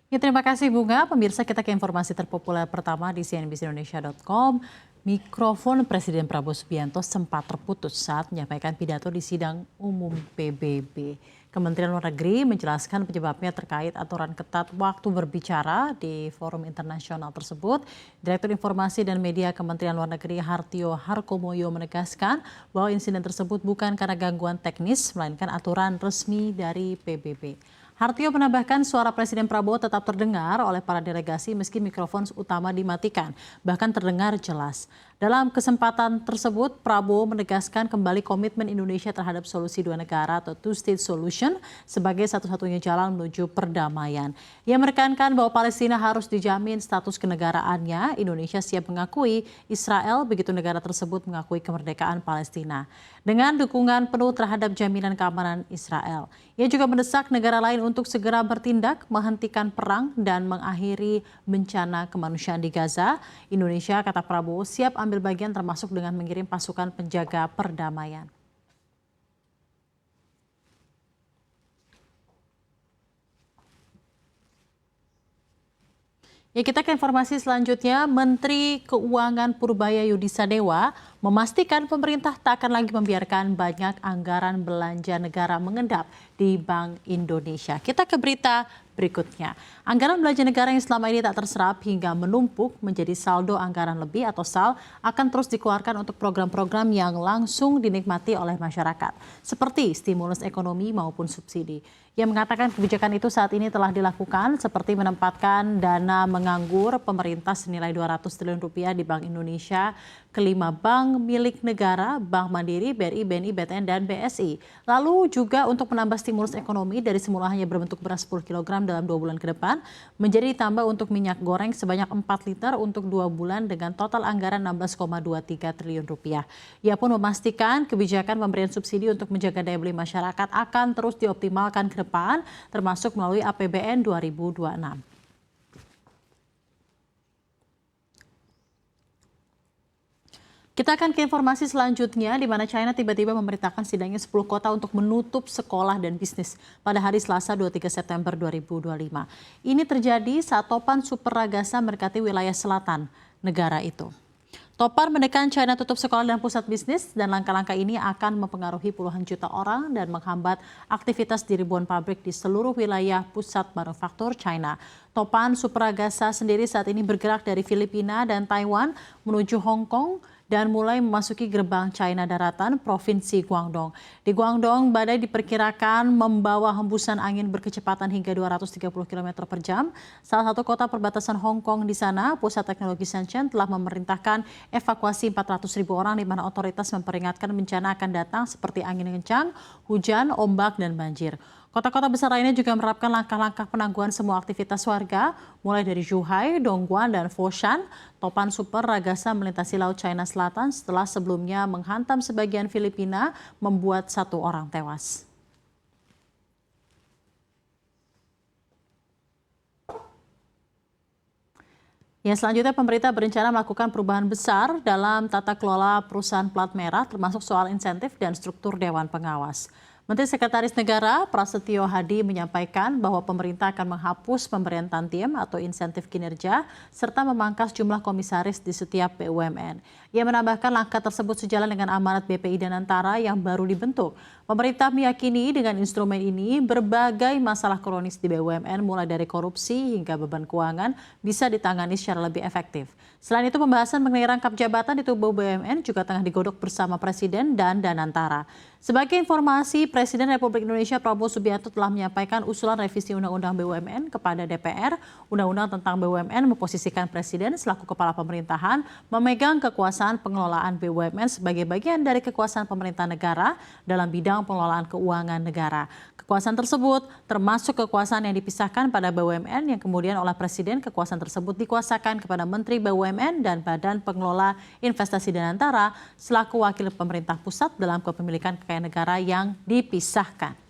Ya, terima kasih Bunga. Pemirsa, kita ke informasi terpopuler pertama di cnbcindonesia.com. Mikrofon Presiden Prabowo Subianto sempat terputus saat menyampaikan pidato di sidang umum PBB. Kementerian Luar Negeri menjelaskan penyebabnya terkait aturan ketat waktu berbicara di forum internasional tersebut. Direktur Informasi dan Media Kementerian Luar Negeri Hartio Harkomoyo menegaskan bahwa insiden tersebut bukan karena gangguan teknis, melainkan aturan resmi dari PBB. Hartio menambahkan suara Presiden Prabowo tetap terdengar oleh para delegasi meski mikrofon utama dimatikan, bahkan terdengar jelas. Dalam kesempatan tersebut, Prabowo menegaskan kembali komitmen Indonesia terhadap solusi dua negara atau two-state solution sebagai satu-satunya jalan menuju perdamaian. Ia menekankan bahwa Palestina harus dijamin status kenegaraannya. Indonesia siap mengakui Israel begitu negara tersebut mengakui kemerdekaan Palestina. Dengan dukungan penuh terhadap jaminan keamanan Israel. Ia juga mendesak negara lain untuk segera bertindak, menghentikan perang dan mengakhiri bencana kemanusiaan di Gaza. Indonesia, kata Prabowo, siap ambil bagian termasuk dengan mengirim pasukan penjaga perdamaian. Ya, kita ke informasi selanjutnya. Menteri Keuangan Purbaya Yudisa Dewa memastikan pemerintah tak akan lagi membiarkan banyak anggaran belanja negara mengendap di Bank Indonesia. Kita ke berita berikutnya. Anggaran belanja negara yang selama ini tak terserap hingga menumpuk menjadi saldo anggaran lebih atau SAL akan terus dikeluarkan untuk program-program yang langsung dinikmati oleh masyarakat, seperti stimulus ekonomi maupun subsidi. Ia mengatakan kebijakan itu saat ini telah dilakukan seperti menempatkan dana menganggur pemerintah senilai 200 triliun rupiah di Bank Indonesia ke 5 bank milik negara, Bank Mandiri, BRI, BNI, BTN, dan BSI. Lalu juga untuk menambah stimulus ekonomi dari semula hanya berbentuk beras 10 kg dalam 2 bulan ke depan, menjadi ditambah untuk minyak goreng sebanyak 4 liter untuk 2 bulan dengan total anggaran 16,23 triliun rupiah. Ia pun memastikan kebijakan pemberian subsidi untuk menjaga daya beli masyarakat akan terus dioptimalkan ke depan, termasuk melalui APBN 2026. Kita akan ke informasi selanjutnya, di mana China tiba-tiba memerintahkan setidaknya 10 kota untuk menutup sekolah dan bisnis pada hari Selasa 23 September 2025. Ini terjadi saat topan super ragasa mendekati wilayah selatan negara itu. Topan menekan China tutup sekolah dan pusat bisnis, dan langkah-langkah ini akan mempengaruhi puluhan juta orang dan menghambat aktivitas di ribuan pabrik di seluruh wilayah pusat manufaktur China. Topan super ragasa sendiri saat ini bergerak dari Filipina dan Taiwan menuju Hong Kong dan mulai memasuki gerbang China daratan Provinsi Guangdong. Di Guangdong, badai diperkirakan membawa hembusan angin berkecepatan hingga 230 km per jam. Salah satu kota perbatasan Hong Kong di sana, Pusat Teknologi Shenzhen telah memerintahkan evakuasi 400.000 orang, di mana otoritas memperingatkan bencana akan datang seperti angin kencang, hujan, ombak, dan banjir. Kota-kota besar lainnya juga menerapkan langkah-langkah penangguhan semua aktivitas warga, mulai dari Zhuhai, Dongguan, dan Foshan. Topan super ragasa melintasi Laut China Selatan setelah sebelumnya menghantam sebagian Filipina, membuat 1 orang tewas. Ya, selanjutnya pemerintah berencana melakukan perubahan besar dalam tata kelola perusahaan plat merah, termasuk soal insentif dan struktur Dewan Pengawas. Menteri Sekretaris Negara Prasetyo Hadi menyampaikan bahwa pemerintah akan menghapus pemberian tantiem atau insentif kinerja serta memangkas jumlah komisaris di setiap BUMN. Ia menambahkan langkah tersebut sejalan dengan amanat BPI Danantara yang baru dibentuk. Pemerintah meyakini dengan instrumen ini berbagai masalah kronis di BUMN mulai dari korupsi hingga beban keuangan bisa ditangani secara lebih efektif. Selain itu, pembahasan mengenai rangkap jabatan di tubuh BUMN juga tengah digodok bersama Presiden dan Danantara. Sebagai informasi, Presiden Republik Indonesia Prabowo Subianto telah menyampaikan usulan revisi Undang-Undang BUMN kepada DPR. Undang-Undang tentang BUMN memposisikan Presiden selaku kepala pemerintahan memegang kekuasaan pengelolaan BUMN sebagai bagian dari kekuasaan pemerintah negara dalam bidang pengelolaan keuangan negara. Kekuasaan tersebut termasuk kekuasaan yang dipisahkan pada BUMN yang kemudian oleh Presiden. Kekuasaan tersebut dikuasakan kepada Menteri BUMN dan Badan Pengelola Investasi Danantara selaku wakil pemerintah pusat dalam kepemilikan kekayaan negara yang dipisahkan.